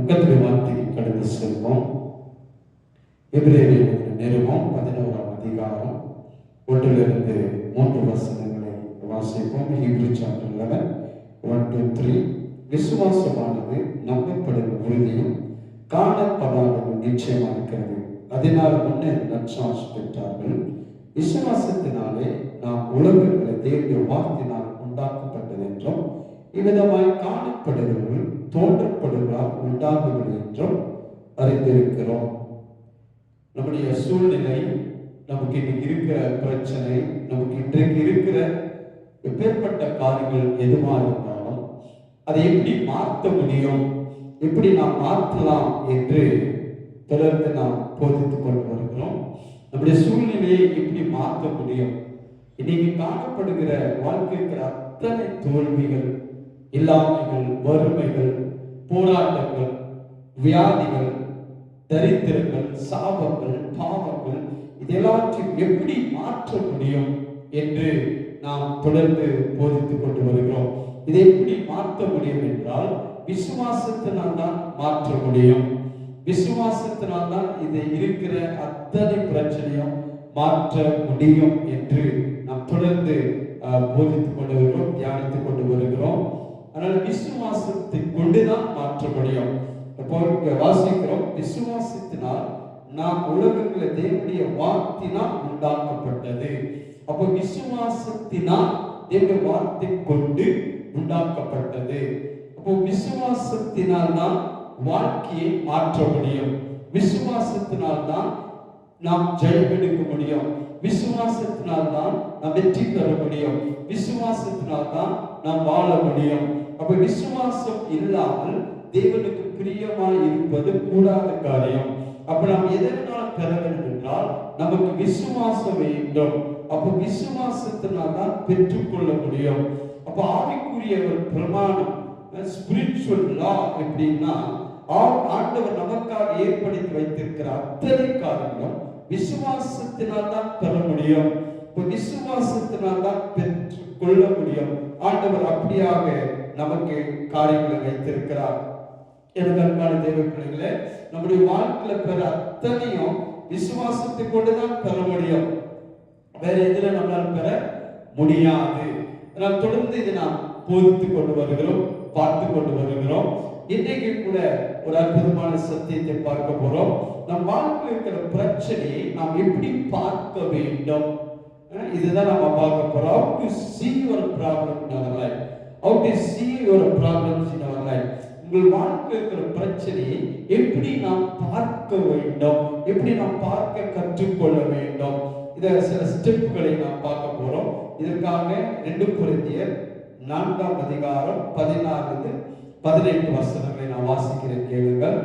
கர்த்தருடைய வார்த்தைக்கு கடந்து செல்வோம். எபிரேயர் நிருபம் 11ஆம் அதிகாரம் 1 3 வசனங்களை வாசிப்போம். Hebrew chapter 11 1 to 3. விசுவாசமானது நம்பப்படும் உறுதியும் காணப்படாதது நிச்சயமா இருக்கிறது. அதனால் முன்னே நற்சாட்சி பெற்றார்கள். விசுவாசத்தினாலே நாம் உலகங்களை தேவனுடைய வார்த்தையினால் உண்டாக்கப்பட்டது என்றும் இவ்விதமாய் காணப்படுகிறவர்கள் தோன்றப்படுவதால் உண்டாகுவது என்றும் அறிந்திருக்கிறோம். நம்முடைய சூழ்நிலை, நமக்கு இன்னைக்கு இருக்கிற பிரச்சனை, நமக்கு இன்றைக்கு இருக்கிற எப்பேற்பட்ட காரியங்கள் எதுவாக இருந்தாலும் அதை எப்படி மாற்ற முடியும், எப்படி நாம் மாற்றலாம் என்று தொடர்ந்து நாம் போதித்துக் கொண்டு வருகிறோம். நம்முடைய சூழ்நிலையை எப்படி மாற்ற முடியும்? இன்னைக்கு காணப்படுகிற வாழ்க்கைக்கு அத்தனை தோல்விகள், இல்லாமைகள், வறுமைகள், போராட்டங்கள், வியாதிகள், தரித்திரங்கள், சாபங்கள், பாவங்கள், இதெல்லாத்தையும் எப்படி மாற்ற முடியும் என்று நாம் தொடர்ந்து போதித்துக் கொண்டு வருகிறோம். இதை எப்படி மாற்ற முடியும் என்றால் விசுவாசத்தினால் தான் மாற்ற முடியும். விசுவாசத்தினால் தான் இது இருக்கிற அத்தனை பிரச்சனையும் மாற்ற முடியும் என்று நாம் தொடர்ந்து போதித்துக் கொண்டு வருகிறோம், தியானித்துக் கொண்டு வருகிறோம். அதனால விசுவாசத்தை கொண்டுதான் மாற்ற முடியும். இப்போ வாசிக்கிறோம், விசுவாசத்தினால் நாம் உலகங்களை தேவனுடைய வார்த்தையினால் உண்டாக்கப்பட்டது. அப்போ விசுவாசத்தினால் தேவனுடைய வார்த்தை கொண்டு உண்டாக்கப்பட்டது. அப்போ விசுவாசத்தினால் தான் வாழ்க்கையை மாற்ற முடியும். விசுவாசத்தினால் தான் நாம் ஜெயம் எடுக்க முடியும். விசுவாசத்தினால் தான் நாம் வெற்றி பெற முடியும். விசுவாசத்தினால் தான் நாம் வாழ முடியும். அப்ப விசுவாசம் இல்லாமல் தேவனுக்கு பிரியமாய் இருப்பது கூடாத காரியம். அப்ப நாம் எதனால் பெற வேண்டும் என்றால் நமக்கு விசுவாசம் வேண்டும். அப்ப விசுவாசத்தினால் தான் பெற்றுக்கொள்ள முடியும். அப்ப ஆவிக்குரிய ஒரு பிரமாணம், ஸ்பிரிச்சுவல் லா எப்படின்னா, ஆண்டவர் நமக்காக ஏற்படுத்தி வைத்திருக்கிற அத்தனை காரியங்களும் விசுவாசத்தினால் தான் பெற முடியும். விசுவாசத்தினால் தான் பெற்றுக் கொள்ள முடியும். ஆண்டவர் அப்படியாக நமக்கு காரியங்களை வைத்திருக்கிறார். எனக்கு அன்பான தேவ பிள்ளைகளே, நம்முடைய வாழ்க்கையில பெற அத்தனையும் விசுவாசத்தை கொண்டுதான் பெற முடியும். வேற எதுல நம்மளால் பெற முடியாது. அதனால் தொடர்ந்து இதை நாம் போதித்துக் கொண்டு வருகிறோம், பார்த்து கொண்டு வருகிறோம். இன்றைக்கு கூட ஒரு அற்புதமான சத்தியத்தை பார்க்க போறோம். நம் வாழ்க்கையில் இருக்கிற பிரச்சனையை நாம் எப்படி பார்க்க வேண்டும், இதுதான் நம்ம பார்க்க போறோம். How to see your problem in our life. How to see your problems in our life. உங்கள் வாழ்க்கையில் இருக்கிற பிரச்சனையை எப்படி நாம் பார்க்க வேண்டும், எப்படி நாம் பார்க்க கற்றுக்கொள்ள வேண்டும், இத சில ஸ்டெப்புகளை நாம் பார்க்க போறோம். இதற்காக 2 கொரிந்தியர் 4ஆம் அதிகாரம் 16-18 வசனங்களை நான் வாசிக்கிறேன், கேளுங்கள்.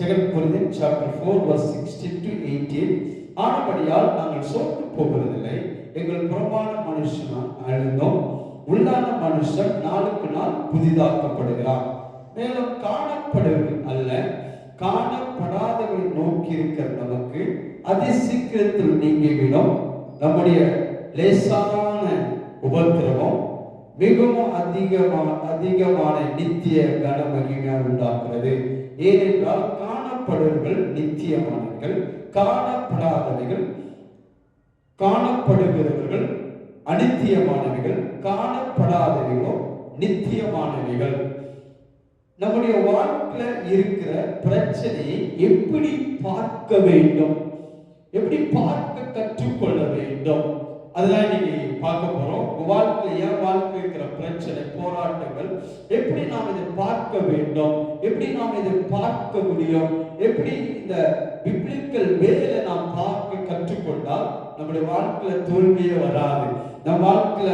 2 கொரிந்தியர் chapter 4 verse 16 to 18. ஆனபடியால் நாங்கள் சோர்ந்து போகிறதில்லை, எங்கள் புறம்பான மனுஷன் அழிந்தோம், உள்ளான மனுஷன் நாளுக்கு நாள் புதிதாக்கப்படுகிறார். மேலும் காணப்படுவது அல்ல, காணப்படாதவரை நோக்கி இருக்கிற நமக்கு அதி சீக்கிரத்தில் நீங்கிவிடும் நம்முடைய லேசான உபத்திரவம் மிகவும் அதிகமான நித்திய கன மகிமையை உண்டாக்குறது. ஏனென்றால் காணப்படுவர்கள் நித்தியமானவர்கள், காணப்படுகிறவர்கள் அநித்தியமானவைகள், காணப்படாதவைகளோ நித்தியமானவைகள். நம்முடைய வாழ்க்கையில் இருக்கிற பிரச்சனையை எப்படி பார்க்க வேண்டும், எப்படி பார்க்க கற்றுக்கொள்ள வேண்டும், அதுதான் இன்னைக்கு பார்க்க போறோம். என் வாழ்க்கை இருக்கிற பிரச்சனை, போராட்டங்கள், எப்படி நாம் இதை பார்க்க வேண்டும், எப்படி நாம் இதை பார்க்க முடியும், எப்படி இந்த பிப்ளிக்கல் வேலை நாம் பார்க்க கற்றுக்கொண்டால் நம்முடைய வாழ்க்கையில தோல்வியே வராது, நம் வாழ்க்கையில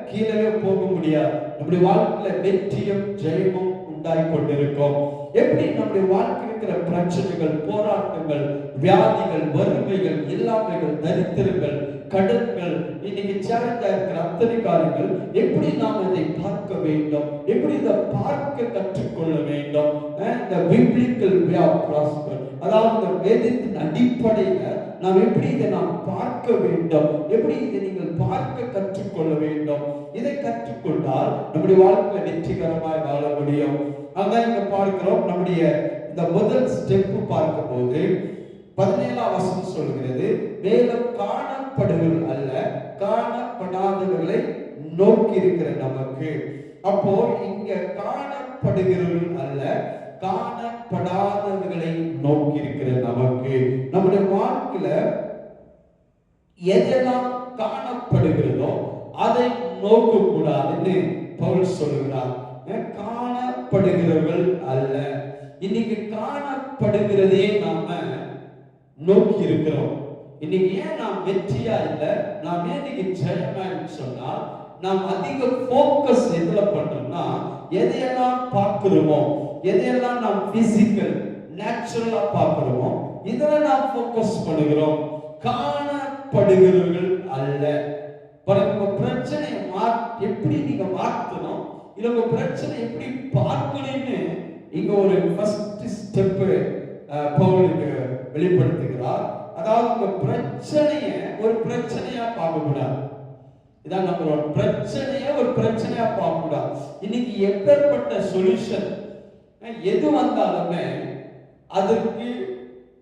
கீழே போக முடியாது, நம்முடைய வாழ்க்கையில வெற்றியும் ஜெயமும் உண்டாய் கொண்டிருக்கும். எப்படி நம்முடைய வாழ்க்கை இருக்கிற பிரச்சனைகள், போராட்டங்கள், வியாதிகள், வறுமைகள், இல்லாமைகள், தரித்திரங்கள், கடன்கள், இன்னைக்கு சேலஞ்சா இருக்கிற அத்தனை காரியங்கள் எப்படி நாம் இதை பார்க்க வேண்டும், எப்படி இதை பார்க்க கற்றுக்கொள்ள வேண்டும். இந்த biblical way of prosper, அதாவது இந்த வேதத்தின் அடிப்படையில நாம் எப்படி இதை நாம் பார்க்க வேண்டும், எப்படி இதை நீங்கள் பார்க்க கற்றுக்கொள்ள வேண்டும். இதை கற்றுக்கொண்டால் நம்முடைய வாழ்க்கையில வெற்றிகரமாய் வாழ முடியும். அதான் இங்க பார்க்கிறோம். நம்முடைய இந்த முதல் ஸ்டெப் பார்க்கும்போது 17ஆம் வசனம் சொல்கிறது, மேலும் காணப்படுகள் அல்ல காணப்படாதவர்களை நோக்கி இருக்கிற நமக்கு. அப்போ இங்க காணப்படுகிறவர்கள் அல்ல காணப்படாதவர்களை நோக்கி இருக்கிற நமக்கு. நம்முடைய வாழ்க்கையில எதெல்லாம் காணப்படுகிறதோ அதை நோக்க கூடாதுன்னு பவுல் சொல்லுகிறார். காணப்படுகிறவர்கள் அல்ல. இன்னைக்கு காணப்படுகிறதே நாம நோக்கி இருக்கிறோம். இன்னைக்கு ஏன் நாம் வெற்றியா இல்லை, நாம் ஏன் இன்னைக்கு ஜெயமா சொன்னா, நாம் அதிக போக்கஸ் எதுல பண்றோம்னா, எதையெல்லாம் பார்க்கிறோமோ, எதையெல்லாம் நாம் பிசிக்கல் நேச்சுரலா பார்க்கிறோமோ இதெல்லாம் நாம் போக்கஸ் பண்ணுகிறோம். காணப்படுகிறவர்கள் அல்ல. உங்க பிரச்சனையை எப்படி நீங்க மாற்றணும், இல்ல உங்க பிரச்சனை எப்படி பார்க்கணும்னு இங்க ஒரு ஃபர்ஸ்ட் ஸ்டெப் பவுலுக்கு வெளிப்படுத்துகிறார். அதாவது உங்க பிரச்சனைய ஒரு பிரச்சனையா பார்க்க கூடாது. இதான் நம்மளோட பிரச்சனைய ஒரு பிரச்சனையா பார்க்க கூடாது. இன்னைக்கு எப்பேற்பட்ட சொல்யூஷன் எது வந்தாலுமே அதற்கு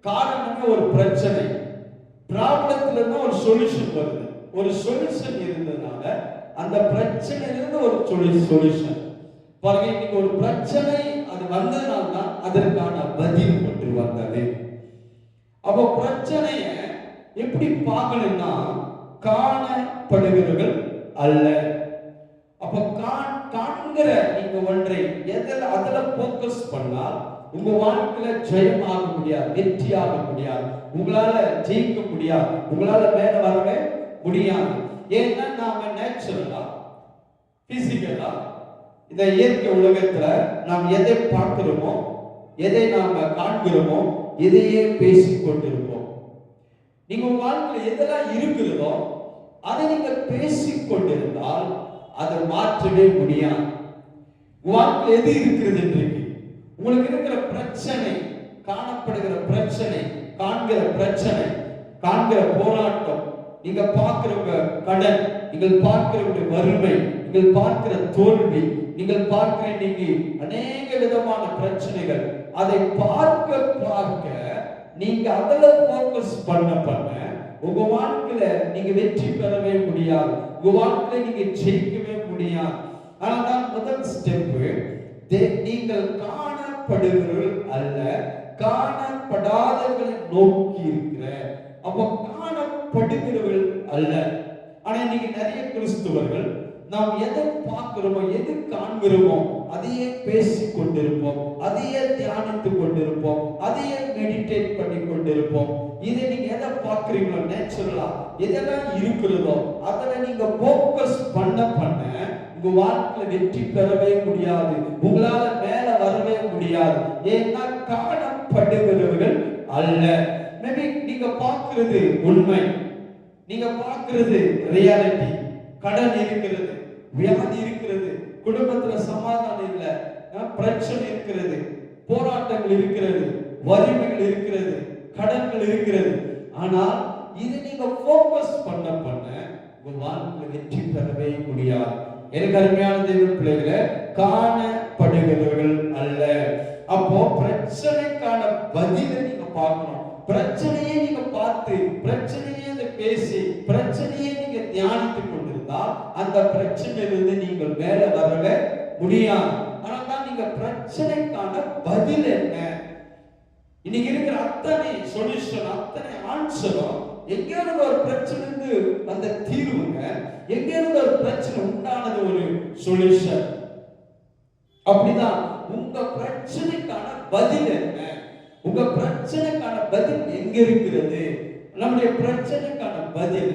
காரணமே ஒரு பிரச்சனை. ப்ராப்ளத்துல இருந்து ஒரு சொல்யூஷன் வருது. ஒரு சொல்யூஷன் இருந்ததுனால அந்த பிரச்சனையிலிருந்து ஒரு சொல்யூஷன் பாருங்க. இன்னைக்கு ஒரு பிரச்சனை அது வந்ததுனால தான் அதற்கான பதில் ஒன்று வந்தது. அப்போ பிரச்சனைய எப்படி பார்க்கணும்னா, காணப்படுகிறவர்கள் அல்ல. அப்ப காண்கிற நீங்க ஒன்றை அதுல போக்கஸ் பண்ணால் உங்க வாழ்க்கையில ஜெயம் ஆக முடியாது, வெற்றி ஆக முடியாது, உங்களால ஜெயிக்க முடியாது, உங்களால மேல வரவே முடியாது. ஏன்னா நாம நேச்சுரலா பிசிக்கலா இந்த இயற்கை உலகத்துல நாம் எதை பார்க்கிறோமோ, எதை நாம காண்கிறோமோ, எதையே பேசிக் கொண்டிருப்போம். நீங்க உங்க வாழ்க்கையில எதெல்லாம் இருக்கிறதோ அதை நீங்க பேசிக் கொண்டிருந்தால் அதை மாற்றவே முடியாது. வாழ்க்கையில் எது இருக்கிறது இன்றைக்கு உங்களுக்கு இருக்கிற பிரச்சனை, காணப்படுகிற பிரச்சனை, காண்கிற பிரச்சனை, காண்கிற போராட்டம், நீங்க பார்க்கிற கடன், நீங்கள் பார்க்கிற வறுமை, நீங்கள் பார்க்கிற தோல்வி, நீங்கள் பார்க்கிற இன்னைக்கு அநேக விதமான பிரச்சனைகள், அதை பார்க்க பார்க்க நீங்க அதுல போக்கஸ் பண்ண உங்க வாழ்க்கையில நீங்க வெற்றி பெறவே முடியாது, உங்க வாழ்க்கையில நீங்க ஜெயிக்கவே முடியாது. ஆனா முதல் ஸ்டெப், நீங்கள் காணப்படுகிறவர்கள் அல்ல காணப்படாதவர்களை நோக்கி இருக்கிற. அப்போ காணப்படுகிறவர்கள் அல்ல. ஆனா இன்னைக்கு நிறைய கிறிஸ்துவர்கள் நாம் எதை பார்க்கிறோமோ, எது காண்கிறோமோ அதையே பேசிக் கொண்டிருப்போம், அதையே தியானித்துக் கொண்டிருப்போம், அதையே மெடிடேட் பண்ணி கொண்டிருப்போம். இதை நீங்க எதை பார்க்கிறீங்களோ, நேச்சுரலா எதெல்லாம் இருக்கிறதோ அதுல நீங்க போக்கஸ் பண்ண உங்க வாழ்க்கையில வெற்றி பெறவே முடியாது, உங்களால மேல வரவே முடியாது. ஏன்னா காணப்படுகிறவர்கள் அல்ல. மேபி நீங்க பார்க்கிறது உண்மை, நீங்க பார்க்கிறது ரியாலிட்டி. கடன் இருக்கிறது, வியாதி இருக்கிறது, குடும்பத்துல சமாதானம் இல்ல, பிரச்சனை இருக்கிறது, போராட்டங்கள் இருக்கிறது, வறுமைகள் இருக்கிறது, கடன்கள் இருக்கிறது. ஆனால் இது நீங்க போக்கஸ் பண்ண உங்க வாழ்க்கையில வெற்றி பெறவே முடியாது. எனக்கு அருமையான தேவ பிள்ளைகளே, காணப்படுகிறவர்கள் அல்ல. அப்போ பிரச்சனைக்கான பதிலை நீங்க பார்க்கணும். பிரச்சனையை நீங்க பார்த்து, பிரச்சனையை பேசி, பிரச்சனையை நீங்க தியானித்துக் கொண்டிருந்தால் அந்த பிரச்சனையிலிருந்து நீங்கள் மேல வரவே முடியாது. ஆனால் நீங்க பிரச்சனைக்கான பதில் என்ன, இன்னைக்கு இருக்கிற அத்தனை சொல்யூஷன், அத்தனை ஆன்சரும் எங்கேயாவது ஒரு பிரச்சனை அந்த தீர்வுங்க, எங்கேயாவது ஒரு பிரச்சனை உண்டானது ஒரு சொல்யூஷன். அப்படிதான் உங்க பிரச்சனைக்கான பதில் என்ன, உங்க பிரச்சனைக்கான பதில் எங்க இருக்கிறது? நம்முடைய பிரச்சனைக்கான பதில்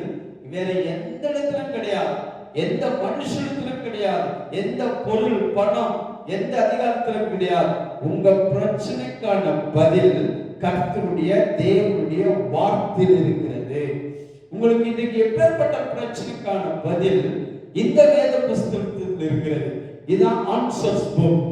வேற எந்த இடத்திலும் கிடையாது, எந்த மனுஷத்திலும் கிடையாது, எந்த பொருள் பணம் எந்த அதிகாரத்திலும் கிடையாது. உங்க பிரச்சனைக்கான பதில் கர்த்தருடைய தேவனுடைய வார்த்தையில் இருக்கிறது. உங்களுக்கு இன்னைக்கு எப்பேற்பட்ட பிரச்சனைக்கான பதில் இந்த வேத புஸ்தகத்தில் இருக்கிறது. இதுதான் ஆன்சர்ஸ் புக்.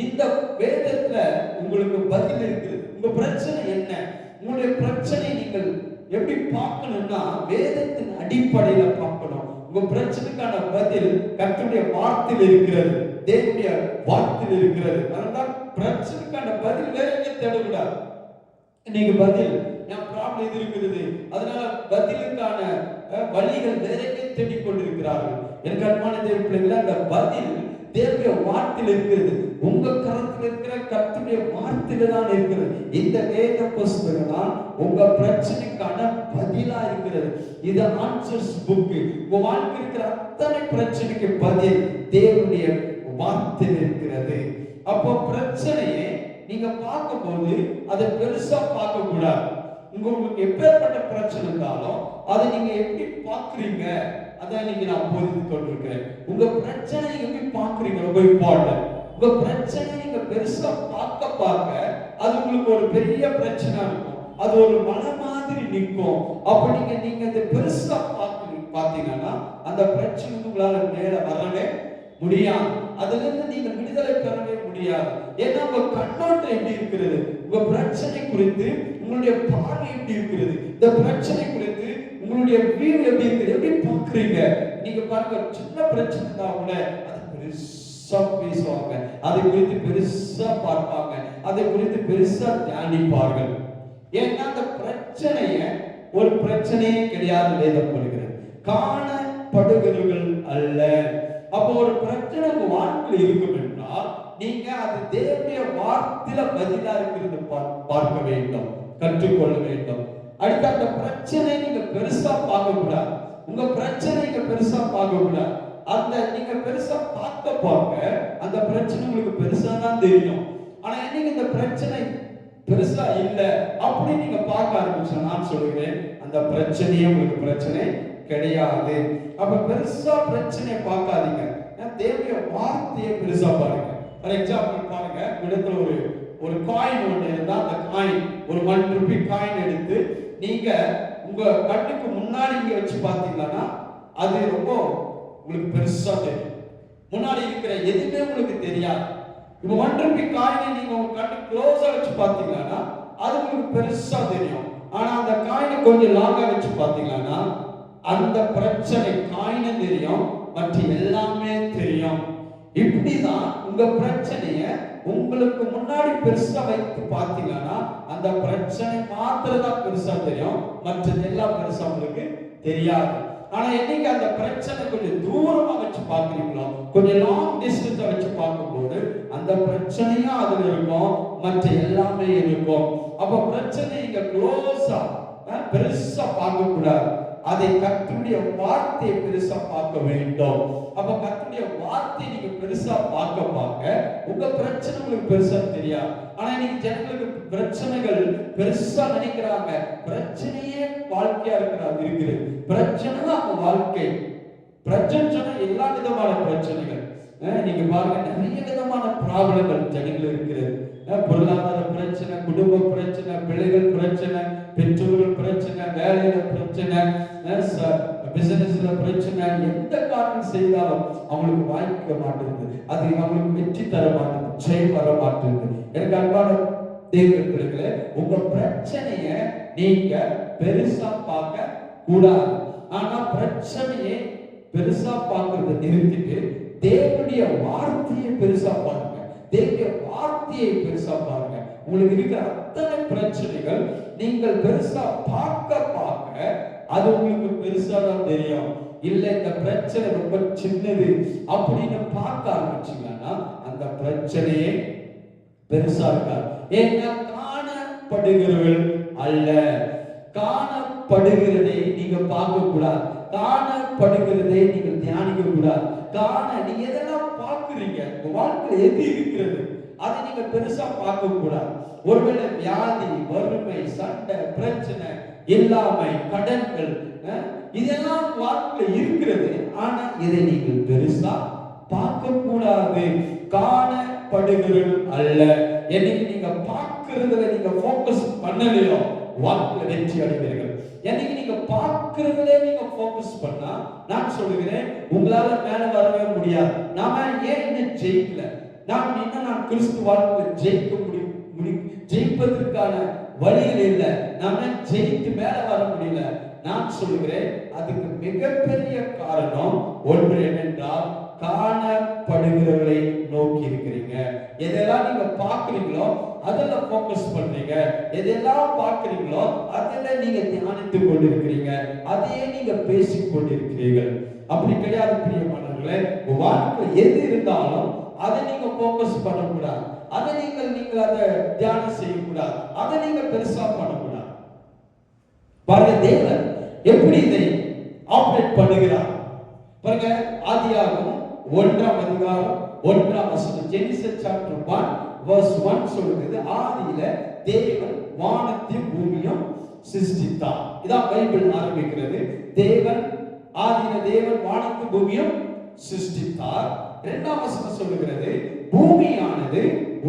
இந்த வேதத்துல உங்களுக்கு பதில் இருக்கிறது. உங்க பிரச்சனை என்ன, உங்களுடைய பிரச்சனை நீங்கள் எப்படி பார்க்கணும்னா வேதத்தின் அடிப்படையில பார்க்கணும். உங்க பிரச்சனைக்கான பதில் கர்த்தருடைய வார்த்தையில் இருக்கிறது. தேவனுடைய வார்த்தையில் இருக்கிறது. அதனால பிரச்சனைக்கான பதில் வேற எங்க தேடக்கூடாது. நீங்க பதில் என் ப்ராப்ளம் இது இருக்கிறது, அதனால பதிலுக்கான வழிகள் வேற எங்க தேடிக்கொண்டிருக்கிறார்கள். எனக்கு அன்பான தேவ பிள்ளைகளே, அந்த பதில் தேவனுடைய வார்த்தையில் இருக்கிறது. உங்க கரத்தில் இருக்கிற கர்த்தருடைய வார்த்தையில தான் இருக்கிறது. இந்த வேத புஸ்தகம் தான் உங்க பிரச்சனைக்கான பதிலா இருக்கிறது. இது ஆன்சர்ஸ் புக். உங்க வாழ்க்கை இருக்கிற அத்தனை பிரச்சனைக்கு பதில் தேவனுடைய வார்த்தையில் இருக்கிறது. அப்போ பிரச்சனையை நீங்க பார்க்கும்போது அதை பெருசா பார்க்க கூடாது. உங்களுக்கு எப்பேற்பட்ட பிரச்சனை இருந்தாலும் அதை நீங்க எப்படி பாக்குறீங்க, அதான் நீங்க நான் போதித்து கொண்டிருக்கிறேன். உங்க பிரச்சனை எப்படி பாக்குறீங்க ரொம்ப இம்பார்ட்டன்ட். உங்க பிரச்சனை நீங்க பெருசா பார்க்க அது உங்களுக்கு ஒரு பெரிய பிரச்சனை இருக்கும். அது ஒரு மலை மாதிரி நிற்கும். அப்ப நீங்க இதை பெருசா பார்த்தீங்கன்னா அந்த பிரச்சனை உங்களால மேல வரவே முடியாது. அதுல இருந்து நீங்க விடுதலை பெறவே முடியாது. ஏன்னா உங்க கண்ணோட்டம் எப்படி இருக்கிறது, உங்க பிரச்சனை குறித்து உங்களுடைய பார்வை எப்படி இருக்கிறது, இந்த பிரச்சனை குறித்து உங்களுடைய வியூ எப்படி இருக்குது, எப்படி பார்க்குறீங்க. நீங்க பாருங்க, சின்ன பிரச்சனை தான் கூட அது பெருசா பேசுவாங்க, அதை குறித்து பெருசா பார்ப்பாங்க, அதை குறித்து பெருசா தியானிப்பார்கள். ஏன்னா அந்த பிரச்சனைய ஒரு பிரச்சனையே கிடையாது. வேதம் சொல்கிறது காணப்படுகிறவர்கள் அல்ல. அப்போ ஒரு பிரச்சனை உங்க வாழ்க்கையில் இருக்கும் என்றால் நீங்க அது தேவனுடைய வார்த்தையில பதிலா இருக்கிறது பார்க்க வேண்டும், கற்றுக்கொள்ள வேண்டும். அடுத்து அந்த பிரச்சனை நீங்க பெருசா பார்க்க கூடாது. உங்க பிரச்சனை நீங்க பெருசா பார்க்க கூடாது. அந்த நீங்க பெருசா பார்க்க அந்த பிரச்சனை உங்களுக்கு பெருசா தான் தெரியும். ஆனா நீங்க இந்த பிரச்சனை பெருசா இல்ல அப்படி நீங்க பார்க்க ஆரம்பிச்சா, நான் சொல்லுகிறேன் அந்த பிரச்சனையே உங்களுக்கு பிரச்சனை கிடையாது. அப்ப பெருசா பிரச்சனையை பார்க்காதீங்க, தேவனுடைய வார்த்தையை பெருசா பாருங்க. ஃபார் எக்ஸாம்பிள் பாருங்க, இடத்துல ஒரு காயின் ஒன்று இருந்தா அந்த காயின் ஒரு 1 ரூபி காயின் எடுத்து நீங்க உங்க கண்ணுக்கு முன்னாடி இங்க வச்சு பார்த்தீங்கன்னா அது ரொம்ப உங்களுக்கு பெருசா தெரியும். முன்னாடி இருக்கிற எதுவுமே உங்களுக்கு தெரியாது. இப்போ 1 ரூபி காயினை நீங்க உங்க கண்ணுக்கு க்ளோஸா வச்சு பார்த்தீங்கன்னா அது உங்களுக்கு பெருசா தெரியும். ஆனா அந்த காயினை கொஞ்சம் லாங்கா வச்சு பார்த்தீங்கன்னா அந்த பிரச்சனை காயினும் தெரியும், மற்ற எல்லாமே தெரியும். இப்படிதான் உங்க பிரச்சனைய உங்களுக்கு முன்னாடி பெருசா வைத்து பார்த்தீங்கன்னா அந்த பிரச்சனை மாத்திரம் தான் பெருசா தெரியும், மற்றது எல்லாம் பெருசா உங்களுக்கு தெரியாது. ஆனா என்னைக்கு அந்த பிரச்சனை கொஞ்சம் தூரமா வச்சு பார்க்கிறீங்களோ, கொஞ்சம் லாங் டிஸ்டன்ஸா வச்சு பார்க்கும்போது அந்த பிரச்சனையும் அதுல இருக்கும், மற்ற எல்லாமே இருக்கும். அப்ப பிரச்சனை இங்க க்ளோஸா பெருசா பார்க்க கூடாது. அதை கர்த்தருடைய வார்த்தையை பெருசா பார்க்க வேண்டும். அப்ப கர்த்தருடைய வார்த்தையை நீங்க பெருசா பார்க்க உங்க பிரச்சனை உங்களுக்கு பெருசா தெரியாது. ஆனா இன்னைக்கு ஜனங்களுக்கு பிரச்சனைகள் பெருசா நினைக்கிறாங்க. பிரச்சனையே வாழ்க்கையா இருக்குது. பிரச்சனை தான் அவங்க வாழ்க்கை. பிரச்சனை எல்லா விதமான பிரச்சனைகள் நீங்க பாருங்க, நிறைய விதமான ப்ராப்ளங்கள் ஜனங்கள் இருக்கிறது. பொருளாதார பிரச்சனை, குடும்ப பிரச்சனை, பிள்ளைகள் பிரச்சனை, பெற்றோர்கள் பிரச்சனை, வேலையில பிரச்சனை, பிசினஸ்ல பிரச்சனை. எந்த காரணம் செய்தாலும் அவங்களுக்கு வாய்க்க மாட்டேங்குது, அது அவங்களுக்கு வெற்றி தர மாட்டேங்குது, ஜெயம் வர மாட்டேங்குது. எனக்கு அன்பான தேவர்களே, உங்க பிரச்சனைய நீங்க பெருசா பார்க்க கூடாது. ஆனா பிரச்சனையை பெருசா பார்க்கறத நிறுத்திட்டு தேவனுடைய வார்த்தையை பெருசா பாருங்க. தேவனுடைய வார்த்தையை பெருசா பாருங்க. உங்களுக்கு இருக்கிற அத்தனை பிரச்சனைகள் நீங்கள் பெருசா பார்க்க அது உங்களுக்கு பெருசா தான் தெரியும். இல்ல இந்த பிரச்சனை ரொம்ப சின்னது அப்படின்னு பார்க்க ஆரம்பிச்சீங்கன்னா அந்த பிரச்சனையே பெருசா இருக்காது. ஏன்னா காணப்படுகிறவர்கள் அல்ல. காணப்படுகிறதை நீங்க பார்க்க கூடாது, காணப்படுகிறதை நீங்கள் தியானிக்க கூடாது. நீங்க எதெல்லாம் பார்க்கிறீங்க, உங்க வாழ்க்கையில எது இருக்கிறது அதை நீங்க பெருசா பார்க்க கூடாது. ஒருவேளை வியாதி, வறுமை, சண்டை, பிரச்சனை, இல்லாமை, கடன்கள், இதெல்லாம் வாழ்க்கையில இருக்கிறது. ஆனா இதை நீங்கள் பெருசா பார்க்க கூடாது. காணப்படுகிறது அல்ல. என்னைக்கு நீங்க பார்க்கிறதுல நீங்க போக்கஸ் பண்ணலையோ வாழ்க்கையில வெற்றி அடைவீர்கள். என்னைக்கு நீங்க பார்க்கிறதுல நீங்க போக்கஸ் பண்ணா, நான் சொல்லுகிறேன் உங்களால மேல வரவே முடியாது. நாம ஏன் இன்னும் ஜெயிக்கல, நான் கிறிஸ்து வாழ்க்கையில ஜெயிக்க முடியும், ஜெயிப்பதற்கான வழிகள் இல்லை. நாம ஜெயித்து மேல வர முடியல. நான் சொல்லுகிறேன் அதுக்கு மிகப்பெரிய காரணம் ஒன்று என்னென்றால் காணப்படுகிறவர்களை நோக்கி இருக்கிறீங்க. எதெல்லாம் நீங்க பாக்குறீங்களோ அதெல்லாம் போக்கஸ் பண்றீங்க. எதெல்லாம் பாக்குறீங்களோ அதெல்லாம் நீங்க தியானித்துக் கொண்டிருக்கிறீங்க. அதையே நீங்க பேசிக் கொண்டிருக்கிறீர்கள். அப்படி கிடையாது பிரியமானவர்களே. வாழ்க்கை எது இருந்தாலும் அதை நீங்க போக்கஸ் பண்ணக்கூடாது. அதை நீங்கள் அதை தியானம் செய்யக்கூடாது. அதை நீங்க பெருசா பண்ணக்கூடாது. பாருங்க, தேவன் எப்படி இதை ஆபரேட் பண்ணுகிறார் பாருங்க. ஆதியாகமம் 1ஆம் அதிகாரம் 1ஆம் வசனம், ஜெனிசிஸ் சாப்டர் 1 verse 1 சொல்லுது, ஆதியில தேவன் வானத்தையும் பூமியும் சிருஷ்டித்தார். இதான் பைபிள் ஆரம்பிக்கிறது. ஆதியில தேவன் வானத்தையும் பூமியும் சிருஷ்டித்தார். 2ஆம் வசனம் சொல்லுகிறது, பூமியானது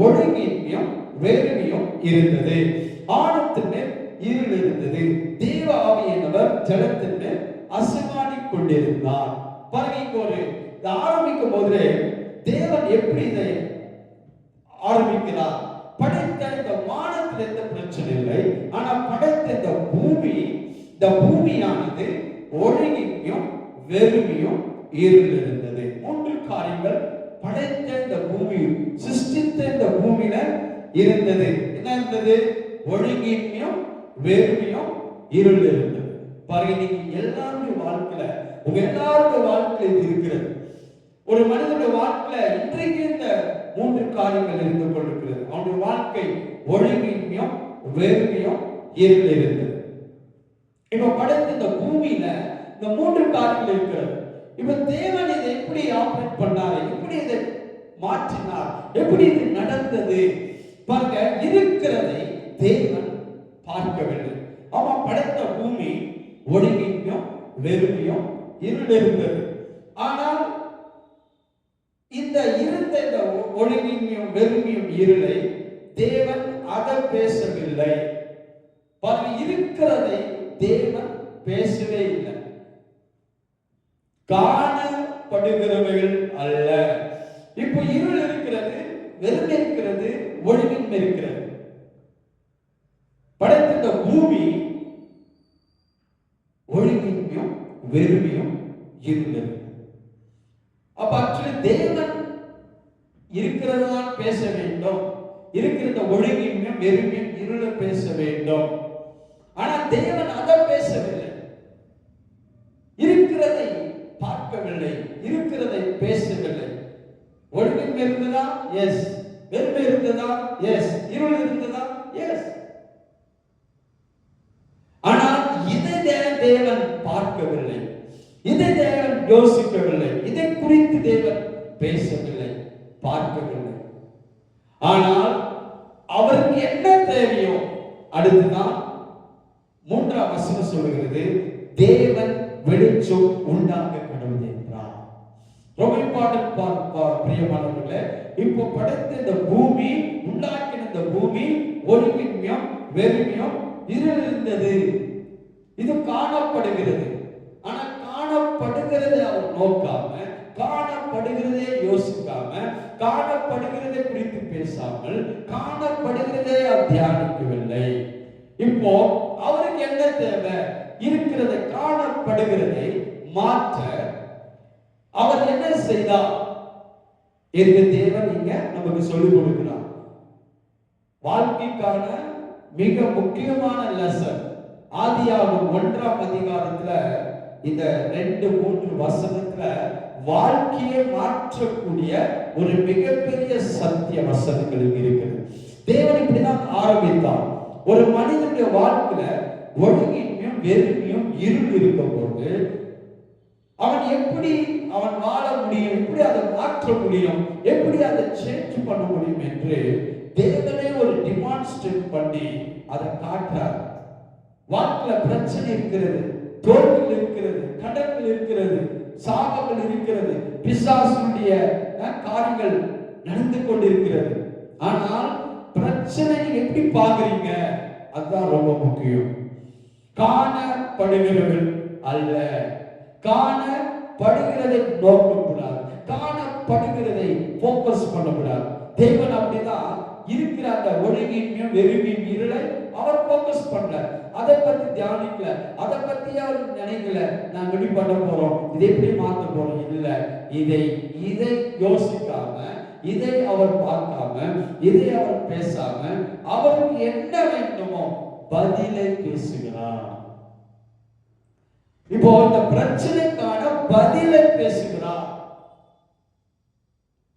ஒழுங்கின்மையும் வெறுமையும் இருந்தது, ஆழத்தின் மேல் இருள் இருந்தது, தேவ ஆவியானவர் ஜலத்தின் மேல் அசைவாடிக் கொண்டிருந்தார். பாருங்க, ஒரு ஆரம்பிக்கும் போது தேவன் எப்படி இதை ஆரம்பிக்கிறார்? படைத்த இந்த வானத்தில் எந்த பிரச்சனை இல்லை, ஆனா படைத்த இந்த பூமியானது ஒழுங்கின்மையும் வெறுமையும் இருள் இருந்தது. 3 காரியங்கள் படைத்த இந்த பூமி, சிருஷ்டித்த இந்த பூமியில இருந்தது. என்ன இருந்தது? ஒழுங்கின்மையும் வெறுமையும் இருள் இருந்தது. பாருங்க, நீங்க எல்லாருடைய வாழ்க்கையில, உங்க எல்லாருடைய வாழ்க்கையில இது இருக்கிறது. ஒரு மனிதனுடைய வாழ்க்கையில இன்றைக்கு இந்த 3 காரியங்கள் இருந்து கொண்டிருக்கிறது. அவனுடைய வாழ்க்கை ஒழுங்கின்மையும் வெறுமையும் இருள் இருந்தது. இப்ப படைத்த இந்த பூமியில இந்த 3 காரியங்கள் இருக்கிறது. இப்ப தேவன் இதை எப்படி ஆபரேட் பண்ணாரு? எப்படி இதை மாற்றினார்? எப்படி இது நடந்தது? பாருங்க, இருக்கிறதை தேவன் பார்க்கவில்லை. அவன் படைத்த பூமி ஒழுங்கின்மையும் வெறுமையும் இருள் இருந்தது. ஆனால் இந்த இருந்த இந்த ஒழுங்கின்மையும் வெறுமையும் இருளை தேவன் அதை பேசவில்லை. பாருங்க, இருக்கிறதை தேவன் பேசவே இல்லை. காணப்படுகிறவர்கள் அல்ல. இப்போ இருள் இருக்கிறது, வெறுமை இருக்கிறது, ஒழுங்கின்மை இருக்கிறது. படைத்த பூமி ஒழுங்கின்மையும் வெறுமையும் இருந்தது. அப்ப ஆக்சுவலி தேவன் இருக்கிறது தான் பேச வேண்டும். இருக்கிற ஒழுங்கின்மையும் வெறுமையும் இருளை பேச வேண்டும். ஆனா தேவன் அதை பேசவில்லை. இருக்கிறதை பார்க்கவில்லை, இருக்கிறதை பேசவில்லை. ஒழுங்கின்மை இருந்ததா? எஸ். வெறுமை இருந்ததா? எஸ். இருள் இருந்ததா? எஸ். ஆனால் இதை தேவன் பார்க்கவில்லை, இதை தேவன் யோசிக்கவில்லை, இதை குறித்து தேவன் பேசவில்லை, பார்க்கவில்லை. ஆனால் அவருக்கு என்ன தேவையோ அடுத்துதான் 3ஆம் வசனம் சொல்லுகிறது, தேவன் வெளிச்சம் உண்டாக்க கடவுள் என்றார். ரொம்ப இம்பார்ட்டன்ட் பிரியமானவர்களே. இப்போ படைத்த இந்த பூமி, உண்டாக்கின இந்த பூமி ஒழுங்கின்மையும் வெறுமையும் இருள் இருந்தது. இது காணப்படுகிறது. ஆனா காணப்படுகிறதை அவர் நோக்காம, காணப்படுகிறதே யோசிக்காம, காணப்படுகிறதை குறித்து பேசாமல், காணப்படுகிறதே அவர் தியானிக்கவில்லை. இப்போ அவருக்கு என்ன தேவை? இருக்கிறதை, காணப்படுகிறதை மாற்ற அவர் என்ன செய்தார் என்று தேவன் இங்க நமக்கு சொல்லிக் கொடுக்கிறார். வாழ்க்கைக்கான மிக முக்கியமான லெசன் ஆதியாகமம் 1ஆம் அதிகாரத்துல இந்த 2-3 வசனத்துல வாழ்க்கையை மாற்றக்கூடிய ஒரு மிகப்பெரிய சத்திய வசனங்கள் இருக்கிறது. தேவன் இப்படிதான் ஆரம்பித்தார். ஒரு மனிதனுடைய வாழ்க்கையில ஒழுங்கின்மையும் வெறுமையும் இருள் இருக்கும்போது அவன் எப்படி வாழ முடியும், எப்படி அதை மாற்ற முடியும், எப்படி அதை சேஞ்ச் பண்ண முடியும் என்று தேவனே ஒரு டிமான்ஸ்ட்ரேட் பண்ணி அதை காட்டுறார். வாழ்க்கையில பிரச்சனை இருக்கிறது, தோல்விகள் இருக்கிறது, கடன்கள் இருக்கிறது, சாபங்கள் இருக்கிறது, பிசாசுடைய காரியங்கள் நடந்து கொண்டிருக்கிறது. ஆனால் பிரச்சனை எப்படி பாக்குறீங்க அதுதான் ரொம்ப முக்கியம். காணப்படுகிறவர்கள் அல்ல, காணப்படுகிறதை நோக்கக்கூடாது, காணப்படுகிறதை போக்கஸ் பண்ணக்கூடாது. தேவன் அப்படிதான் இருக்கிற அந்த ஒழுங்கின்மையும் வெறுமையும் இருளை அவர் போக்கஸ் பண்ணல, அதை பத்தி தியானிக்கல, அதை பத்தி அவர் நினைக்கல. நான் எப்படி பண்ண போறோம், இதை எப்படி மாத்த போறோம், இல்ல இதை யோசிக்காம, இதை அவர் பார்க்காம, இதை அவர் பேசாம, அவருக்கு என்ன வேண்டுமோ பதிலை பேசுகிறார். இப்போ இந்த பிரச்சனைக்கான பதிலை பேசுகிறார்.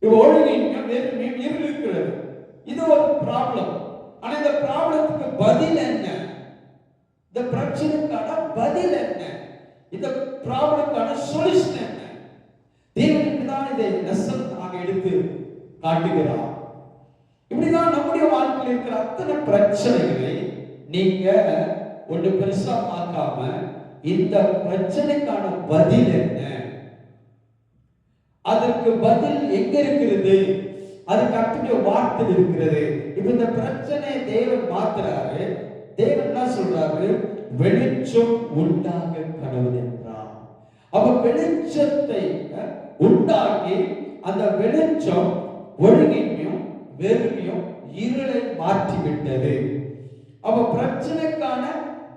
ஒழுங்கின்மையும் வெறுமையும் இருள் இருக்கிறது, இது ஒரு ப்ராப்ளம். ஆனா இந்த ப்ராப்ளத்துக்கு பதில் என்ன, இந்த பிரச்சனைக்கான பதில் என்ன, இந்த ப்ராப்ளத்துக்கான சொல்யூஷன் என்ன? தேவனுக்கு தான் இதை லெசன் ஆக எடுத்து காட்டுகிறார். இப்படிதான் நம்முடைய வாழ்க்கையில் இருக்கிற அத்தனை பிரச்சனைகளை நீங்க ஒன்று பெருசா பார்க்காம, இந்த பிரச்சனைக்கான பதில் என்ன, அதற்கு பதில் எங்க இருக்கிறது, அது கர்த்தருடைய வார்த்தையில் இருக்கிறது. இப்ப இந்த பிரச்சனை தேவன் மாத்துறாரு. தேவன் என்ன சொல்றாரு, வெளிச்சம் உண்டாக கடவுள் என்றார். அப்ப வெளிச்சத்தை உண்டாக்கி அந்த வெளிச்சம் ஒழுங்கின்மையும் வெறுமையும் இருளை மாற்றிவிட்டது. அப்ப பிரச்சனைக்கான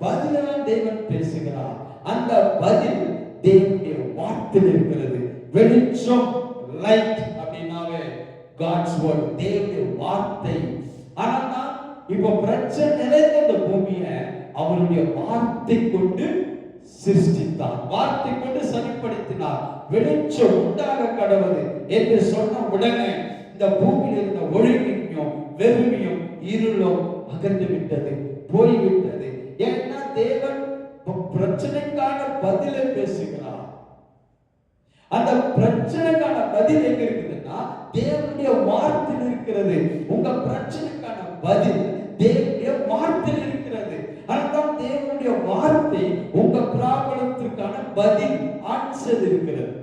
பதிலாக தேவன் பேசுகிறார். அந்த பதில் தேவனுடைய வார்த்தையில் இருக்கிறது. வெளிச்சம், லைட் அப்படின்னாவே God's word, தேவனுடைய வார்த்தை. ஆனா இப்ப பிரச்சனை நிறைந்த இந்த பூமியை அவருடைய வார்த்தை கொண்டு சிருஷ்டித்தார், வார்த்தை கொண்டு சரிப்படுத்தினார். வெளிச்சம் உண்டாக கடவுள் என்று சொன்ன உடனே இந்த பூமியில் இருந்த ஒழுங்கின்மையும் வெறுமையும் இருளும் அகன்று விட்டது, போய்விட்டது. ஏன்னா தேவன் பிரச்சனைக்கான பதிலை பேசுகிறார். அந்த பிரச்சனைக்கான பதில் எங்க இருக்குதுன்னா தேவனுடைய வார்த்தையில் இருக்கிறது. உங்க பிரச்சனைக்கான பதில் தேவனுடைய வார்த்தையில் இருக்கிறது. அதுதான் தேவனுடைய வார்த்தை உங்க ப்ராப்ளத்திற்கான பதில், ஆன்சர் இருக்கிறது.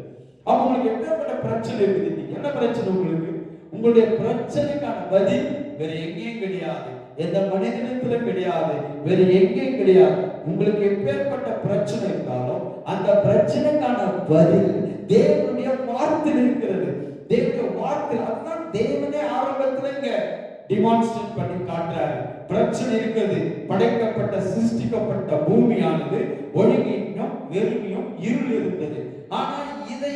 அப்ப உங்களுக்கு எப்பேற்பட்ட பிரச்சனை இருக்குது, என்ன பிரச்சனை உங்களுக்கு, உங்களுடைய பிரச்சனைக்கான பதில் வேற எங்கேயும் கிடையாது, எந்த மனிதனத்திலும் கிடையாது, வேற எங்கேயும் கிடையாது. உங்களுக்கு எப்பேற்பட்ட பிரச்சனை இருந்தாலும் அந்த பிரச்சனைக்கான பதில் தேவனுடைய வார்த்தையில் இருக்கிறது. தேவனுடைய வார்த்தை, அதுதான் தேவனே ஆரம்பத்துல இங்க டிமான்ஸ்ட்ரேட் பண்ணி காட்டுறாரு. பிரச்சனை இருக்கிறது, படைக்கப்பட்ட சிருஷ்டிக்கப்பட்ட பூமியானது ஒழுங்கின்மையும் வெறுமையும் இருள் இருந்தது. ஆனா இது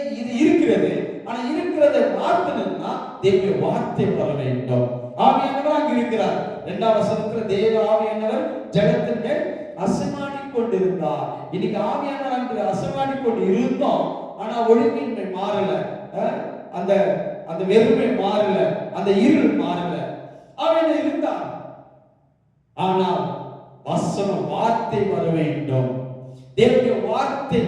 இருக்கிறது. ஆனா இருக்கிறதை மாற்றணும்னா தேவனுடைய வார்த்தை வர வேண்டும். ஆவியானவர் அங்க இருக்கிறார். 2ஆம் வசனத்துல தேவ ஆவியானவர் ஜகத்தின் மேல் அசைவாடி கொண்டிருந்தார். இன்னைக்கு ஆவியானவர் அங்க அசைவாடி கொண்டு இருந்தோம். ஆனா ஒழுங்கின்மை மாறல, அந்த வெறுமை மாறல, அந்த இருள் மாறல. அவன் இருந்தான். ஆனால் வசனம், வார்த்தை வர வேண்டும். தேவனுடைய வார்த்தை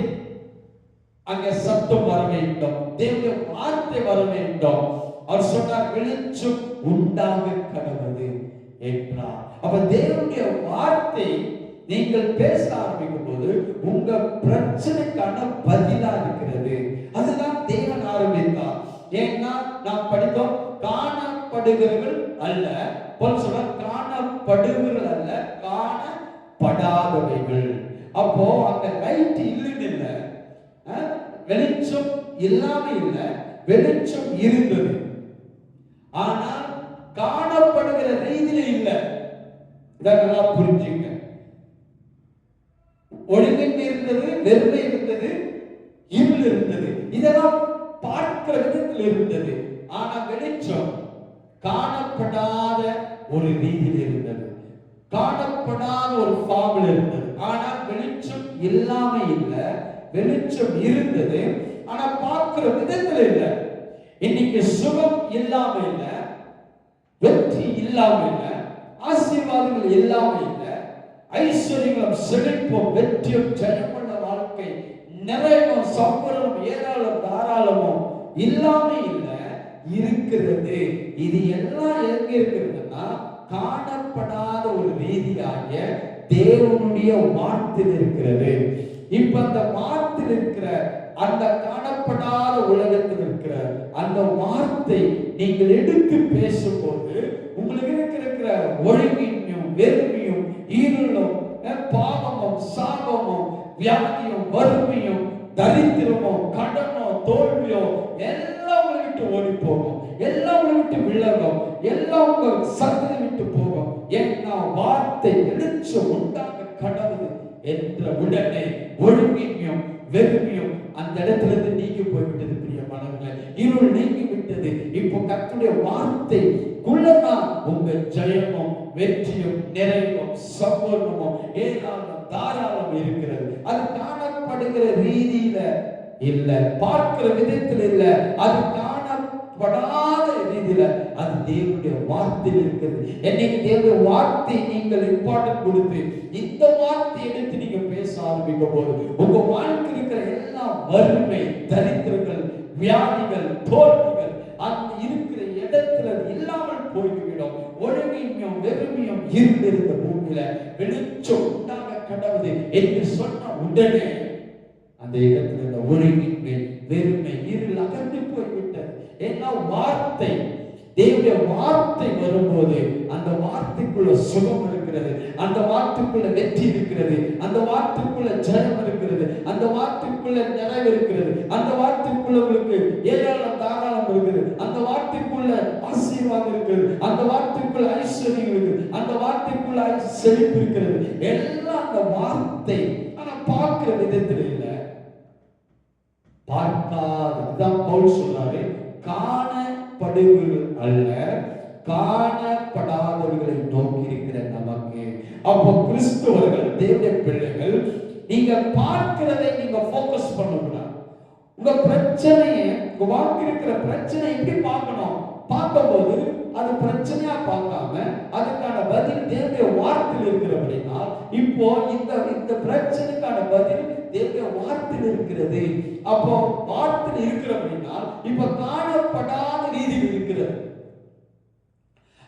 அங்க சத்தம் வர வேண்டும். தேவனுடைய வார்த்தை வர வேண்டும். அவர் சொன்னார், வெளிச்சம் உண்டாக கடவுது என்றார். அப்ப தேவனுடைய வார்த்தை நீங்கள் பேச ஆரம்பிக்கும் போது உங்க பிரச்சனைக்கான பதிலா இருக்கிறது. அதுதான் தேவன் ஆரம்பித்தார். ஏன்னா நாம் படித்தோம், காணப்படுகிறவர்கள் அல்ல, காணப்படுகிறவர்கள் அல்ல, காணப்படாதவைகள். அப்போ அங்க லைட் இல்லைன்னு இல்ல, வெளிச்சம் இல்லாம இல்ல, வெளிச்சம் இருந்தது. ஆனால் காணப்படுகிற ரீதியில இல்ல. இதை நல்லா புரிஞ்சுங்க. ஒழுங்கின்மை இருந்தது, வெறுமை இருந்தது, இருள் இருந்தது, இதெல்லாம் பார்க்கிற விதத்தில் இருந்தது. ஆனா வெளிச்சம் காணப்படாத ஒரு ரீதியில் இருந்தது, காணப்படாத ஒரு ஃபார்ம்ல இருந்தது. ஆனா வெளிச்சம் இல்லாம இல்ல, வெளிச்சம் இருந்தது, ஆனா பார்க்கிற விதத்துல இல்ல. இன்னைக்கு சுகம் இல்லாம இல்ல, வெற்றி இல்லாம இல்ல, ஆசீர்வாதங்கள் இல்லாம இல்ல, ஐஸ்வர்யங்களும் செழிப்பும் வெற்றியும் ஜெயமுள்ள வாழ்க்கை, நிறைவும் சம்பளமும் ஏராளம் தாராளமும் இல்லாம இல்ல, இருக்கிறது. இது எல்லாம் எங்க இருக்கிறதுன்னா காணப்படாத ஒரு ரீதியாக தேவனுடைய வார்த்தையில் இருக்கிறது. இப்ப அந்த வார்த்தையில் இருக்கிற அந்த காணப்படாத உலகத்தில் இருக்கிற அந்த வார்த்தை நீங்கள் எடுத்து பேசும்போது உங்களுக்கு இருக்கிற ஒழுங்கின்மையும் வெறுமையும் இருளும் பாவமும் சாபமும் வியாதியும் வறுமையும் தரித்திரமோ கடனோ தோல்வியோ எல்லாம் விட்டு ஓடி போகும், எல்லாம் விட்டு விலகும், எல்லாம் உங்க சத்தத்தை விட்டு போகும். ஏன்னா வார்த்தை வெளிச்சம் உண்டாக கடவுது என்ற உடனே ஒழுங்கின்மையும் வெறுமையும் அந்த இடத்துல இருந்து நீங்கி போய்விட்டது. பிரியமானவர்களே, இருள் நீங்கி விட்டது. இப்போ கர்த்தருடைய வார்த்தை குள்ளதான் உங்க ஜெயமும் வெற்றியும் நிறைவும் சம்பூர்ணமும் ஏராளம் தாராளம் இருக்கிறது. அது காணப்படுகிற ரீதியில இல்ல, பார்க்கிற விதத்தில் இல்ல, அது காணப்படாத ரீதியில அது தேவனுடைய வார்த்தையில் இருக்கிறது. என்னைக்கு தேவனுடைய வார்த்தை நீங்கள் இம்பார்ட்டன்ட் கொடுத்து இந்த வார்த்தை எடுத்து நீங்க பேச ஆரம்பிக்கும் போது உங்க வாழ்க்கை இருக்கிற எல்லா வறுமை, தரித்திரங்கள், வியாதிகள், தோல்விகள் அந்த இருக்கிற இடத்துல இல்லாமல் போய்விடும். ஒழுங்கின்மையும் வெறுமையும் இருந்த பூமியில வெளிச்சம் உண்டாக கடவுது என்று சொன்ன உடனே அந்த இடத்துல இந்த ஒழுங்கின்மை, வெறுமை, இருள் அகன்று போய்விட்டது. ஏன்னா வார்த்தை, தேவனுடைய வார்த்தை வரும்போது அந்த வார்த்தைக்குள்ள சுகம் இருக்கிறது, அந்த வார்த்தைக்குள்ள வெற்றி இருக்கிறது, அந்த வார்த்தைக்குள்ள ஜெயம் இருக்கிறது, அந்த வார்த்தைக்குள்ள நிறைவு இருக்கிறது, அந்த வார்த்தைக்குள்ள உங்களுக்கு ஏராளம் தாராளம் இருக்கிறது, அந்த வார்த்தைக்குள்ள ஆசீர்வாதம் இருக்கிறது, அந்த வார்த்தைக்குள்ள ஐஸ்வர்யம் இருக்குது, அந்த வார்த்தைக்குள்ள செழிப்பு இருக்கிறது. எல்லாம் அந்த வார்த்தை. ஆனா பார்க்கிற விதத்தில் இல்ல, பார்க்காதான் பவுல் சொல்றாரு, காணப்படுவது அல்ல காணப்படாதவர்களை நோக்கி இருக்கிற நமக்கு. அப்போ கிறிஸ்துவர்கள், தேவனுடைய பிள்ளைகள், நீங்க பார்க்கிறதை நீங்க போக்கஸ் பண்ணக்கூடாது. உங்க பிரச்சனையை, உங்க வாழ்க்கை இருக்கிற பிரச்சனை எப்படி பார்க்கணும்? பார்க்கும்போது அது பிரச்சனையா பார்க்காம அதுக்கான பதில் தேவனுடைய வார்த்தையில் இருக்கிறபடினா, இப்போ இந்த பிரச்சனைக்கான பதில் தேவனுடைய வார்த்தையில் இருக்கிறது. அப்போ வார்த்தையில் இருக்கிறபடினா இப்ப காணப்படாத ரீதியில் இருக்கிறது.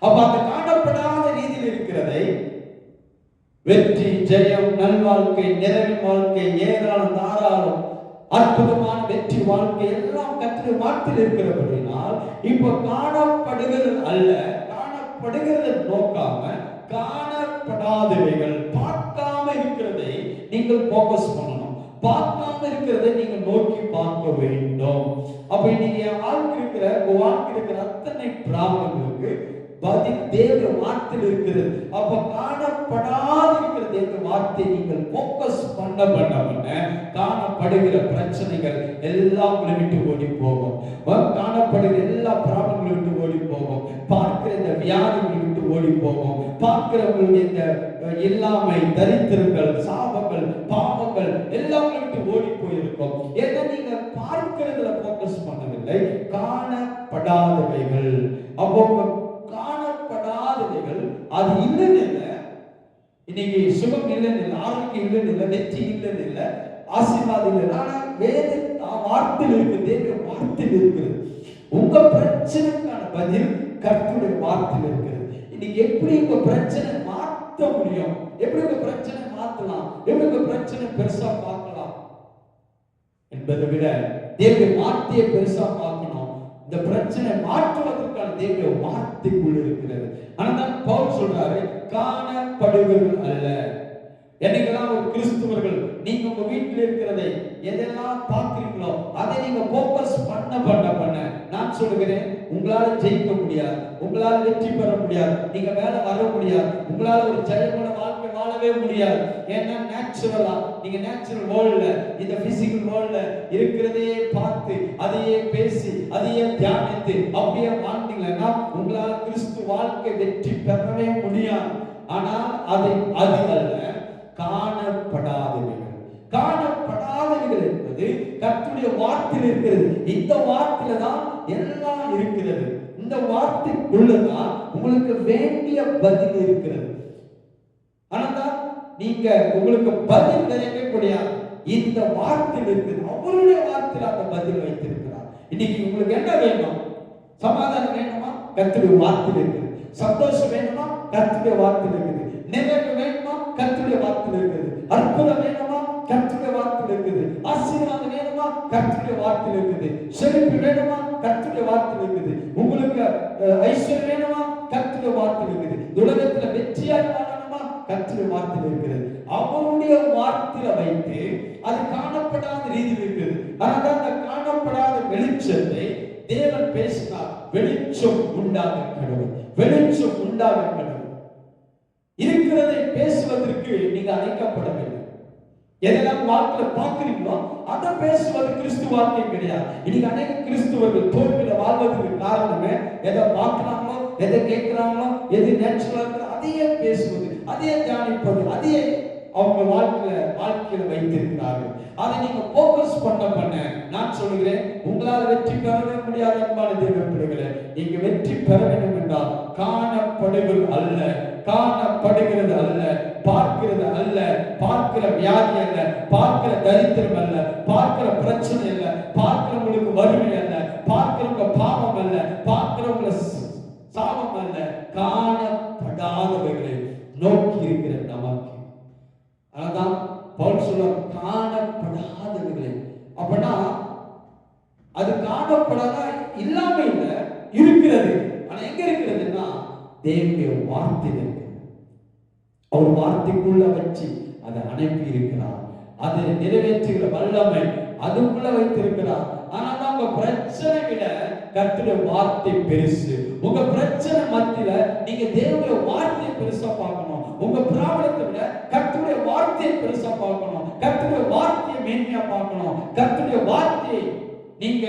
அப்ப அந்த காணப்படாத ரீதியில் இருக்கிறதை வெற்றி, ஜெயம், நல்வாழ்க்கை, நிறைவு வாழ்க்கை, ஏராளம் தாராளம் அற்புதமான வெற்றி வாழ்க்கை எல்லாம் கர்த்தருடைய வார்த்தையில் இருக்கிறபடினால் இப்ப காணப்படுகிறது அல்ல, காணப்படுகிறதை நோக்காம காணப்படாதவைகள், பார்க்காம இருக்கிறதை நீங்கள் போக்கஸ் பண்ணணும். பார்க்காம இருக்கிறதை நீங்க நோக்கி பார்க்க வேண்டும். அப்ப நீங்க வாழ்க்கை இருக்கிற அத்தனை பிராபலங்களுக்கு பதில் தேவ வார்த்தையில் இருக்கிறது. அப்ப காணப்படாத இருக்கிற தேவ வார்த்தை நீங்கள் போக்கஸ் பண்ண காணப்படுகிற பிரச்சனைகள் எல்லாம் விட்டு ஓடி போகும். காணப்படுகிற எல்லா பிராபலங்களை விட்டு ஓடி போகும். பார்க்கிற இந்த வியாதிகளை விட்டு ஓடி போகும். பார்க்கிறவங்களுடைய இந்த இல்லாமை, தரித்திரங்கள், சாபங்கள், பாவங்கள் எல்லாம் விட்டு ஓடி போயிருக்கும். ஏன்னா நீங்க பார்க்கிறதுல போக்கஸ் பண்ணவில்லை, காணப்படாதவைகள். அப்போ காணப்படாதவைகள் அது இல்லைன்னு இல்லை, இன்னைக்கு சுகம் இல்லைன்னு இல்லை, ஆரோக்கியம் இல்லைன்னு இல்லை, வெற்றி இல்லைன்னு இல்லை, ஆசீர்வாதம் இல்லை. ஆனா வேத வார்த்தையில் இருக்குது, தேவ வார்த்தையில் இருக்கிறது. உங்க பிரச்சனைக்கான பதில் கர்த்தருடைய வார்த்தையில் இருக்கிறது. இன்னைக்கு எப்படி உங்க பிரச்சனை மாற்ற முடியும்? எப்படி உங்க பிரச்சனை மாற்றலாம்? எப்படி உங்க பிரச்சனை பெருசா பார்க்கலாம் என்பதை விட தேவ வார்த்தையை பெருசா பார்க்கணும். இந்த பிரச்சனை மாற்றுவதற்கான தேவ வார்த்தைக்குள் இருக்கிறது. ஆனால் பவுல் சொல்றாரு, காணப்படுவது அல்ல. என்னைக்கெல்லாம் ஒரு கிறிஸ்துவர்கள் நீங்க உங்க வீட்டில் இருக்கிறதை எதெல்லாம் பார்க்கிறீங்களோ அதை நீங்க போக்கஸ் பண்ண நான் சொல்லுகிறேன், உங்களால ஜெயிக்க முடியாது, உங்களால வெற்றி பெற முடியாது, நீங்க மேல வர முடியாது, உங்களால ஒரு ஜெயமான வாழ்க்கை வாழவே முடியாது. ஏன்னா நேச்சுரலா நீங்க நேச்சுரல் வேர்ல்ட்ல, இந்த பிசிக்கல் வேர்ல்ட்ல இருக்கிறதே பார்த்து அதையே பேசி அதையே தியானித்து அப்படியே வாழ்ந்தீங்கன்னா உங்களால கிறிஸ்து வாழ்க்கை வெற்றி பெறவே முடியாது. ஆனால் அது அல்ல, காணப்படாதவைகள். காணப்படாதவைகள் என்பது கர்த்தருடைய வார்த்தையில் இருக்கிறது. இந்த வார்த்தையில தான் எல்லாம் இருக்கிறது. இந்த வார்த்தைக்குள்ளதான் உங்களுக்கு வேண்டிய பதில் இருக்கிறது. ஆனால் நீங்க உங்களுக்கு பதில் நிறைவே முடியாது. இந்த வார்த்தையில் இருக்குது, அவருடைய வார்த்தையில் அந்த பதில் வைத்திருக்கிறார். இன்னைக்கு உங்களுக்கு என்ன வேணும்? சமாதானம் வேணுமா? கர்த்தருடைய வார்த்தையில் இருக்குது. சந்தோஷம் வேணுமா? கர்த்தருடைய வார்த்தையில் இருக்குது. நிறைவு வேணுமா? கர்த்தருடைய வார்த்தையில் இருக்குது. அற்புதம் வேணுமா? கர்த்தருடைய வார்த்தையில் இருக்குது. ஆசீர்வாதம் வேணுமா? கர்த்தருடைய வார்த்தையில் இருக்குது. செழிப்பு வேணுமா? கர்த்தருடைய வார்த்தையில் இருக்குது. உங்களுக்கு ஐஸ்வர்யம் வேணுமா? கர்த்தருடைய வார்த்தையில் இருக்குது. உலகத்துல வெற்றியாக வாழணுமா? கர்த்தருடைய வார்த்தையில் இருக்கிறது. அவருடைய வார்த்தையில வைத்து அது காணப்படாத ரீதியில் இருக்குது. ஆனால் அந்த காணப்படாத வெளிச்சத்தை தேவன் பேசினார், வெளிச்சம் உண்டாக கடவுள். உண்டாக வேண்டும். இருக்கிறதை பேசுவதற்கு நீங்க அழைக்கப்படவில்லை. எதெல்லாம் வாழ்க்கையில பார்க்கிறீங்களோ அதை பேசுவது கிறிஸ்துவ வாழ்க்கை கிடையாது. இன்னைக்கு அநேக கிறிஸ்துவர்கள் தோல்வியில வாழ்வதற்கு காரணமே எதை பார்க்கிறாங்களோ, எதை கேட்கிறாங்களோ, எது நேச்சுரலா இருக்கிற அதையே பேசுவது, அதையே தியானிப்பது, அதையே அவங்க வாழ்க்கையில வைத்திருக்கிறார்கள். அதை நீங்க போக்கஸ் பண்ண நான் சொல்லுகிறேன், உங்களால் வெற்றி பெறவே முடியாது அன்பான தேவ பிள்ளைகளே. நீங்க வெற்றி பெற வேண்டும் என்றால் காணப்படுவது அல்ல, காணப்படுகிறது அல்ல, பார்க்கிறது அல்ல, பார்க்கிற வியாதி அல்ல, பார்க்கிற தரித்திரம் அல்ல, பார்க்கிற பிரச்சனை அல்ல, பார்க்கிறவங்களுக்கு வறுமை அல்ல, பார்க்கிறவங்க பாவம் அல்ல, பார்க்கிறவங்க சாபம் அல்ல, காணப்படாதவைகளை நோக்கி இருக்கிற நமக்கு. அதான் பவுல் சொல்ல காணப்படாதவைகளை. அப்படின்னா அது காணப்படாத இல்லாம இல்ல, இருக்கிறது. ஆனா எங்க இருக்கிறதுன்னா தேவனுடைய வார்த்தையில் இருக்கு. அவர் வார்த்தைக்குள்ள வச்சு அதை அனுப்பி இருக்கிறார். அதை நிறைவேற்றுகிற வல்லமை அதுக்குள்ள வைத்திருக்கிறார். ஆனால் உங்க பிரச்சனை விட கர்த்தருடைய வார்த்தை பெருசு. உங்க பிரச்சனை மத்தியில நீங்க தேவனுடைய வார்த்தையை பெருசா பார்க்கணும். உங்க பிராபலத்தை விட கர்த்தருடைய வார்த்தையை பெருசா பார்க்கணும். கர்த்தருடைய வார்த்தையை மேன்மையா பார்க்கணும். கர்த்தருடைய வார்த்தையை நீங்க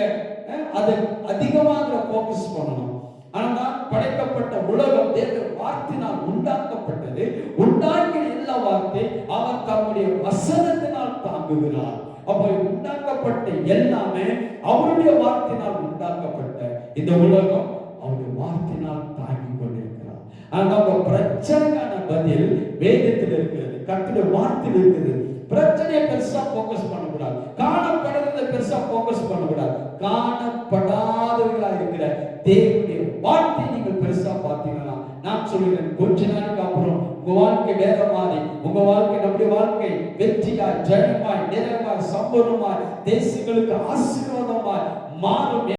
அதை அதிகமாக போக்கஸ் பண்ணணும். ஆனா படைக்கப்பட்ட உலகம் தேவனுடைய வார்த்தையினால் உண்டாக்கப்பட்டது. உண்டாக்கிய எல்லா வார்த்தை அவர் தம்முடைய வசனத்தினால் தாங்குகிறார். அப்ப உண்டாக்கப்பட்ட எல்லாமே அவருடைய வார்த்தையினால் உண்டாக்கப்பட்ட இந்த உலகம் அவருடைய வார்த்தையினால் தாங்கி கொண்டிருக்கிறார். ஆனா நம்ம பிரச்சனைக்கான பதில் வேதத்தில் இருக்கிறது, கர்த்தருடைய வார்த்தையில் இருக்குது. பிரச்சனையை பெருசா போக்கஸ் பண்ணக்கூடாது, காணப்படுறதை பெருசா போக்கஸ் பண்ணக்கூடாது. காணப்படாதவர்களா இருக்கிற தேவனுடைய வார்த்தை நீங்கள் பெருசா பார்த்தீங்கன்னா நான் சொல்லுகிறேன், கொஞ்ச நாளைக்கு அப்புறம் உங்க வாழ்க்கை வேற மாதிரி, உங்க வாழ்க்கை நம்முடைய வாழ்க்கை வெற்றியாய், ஜெயமாய், நிறைவாய், சம்பூர்ணமாய், தேசங்களுக்கு ஆசீர்வாதமாய் மாறும்.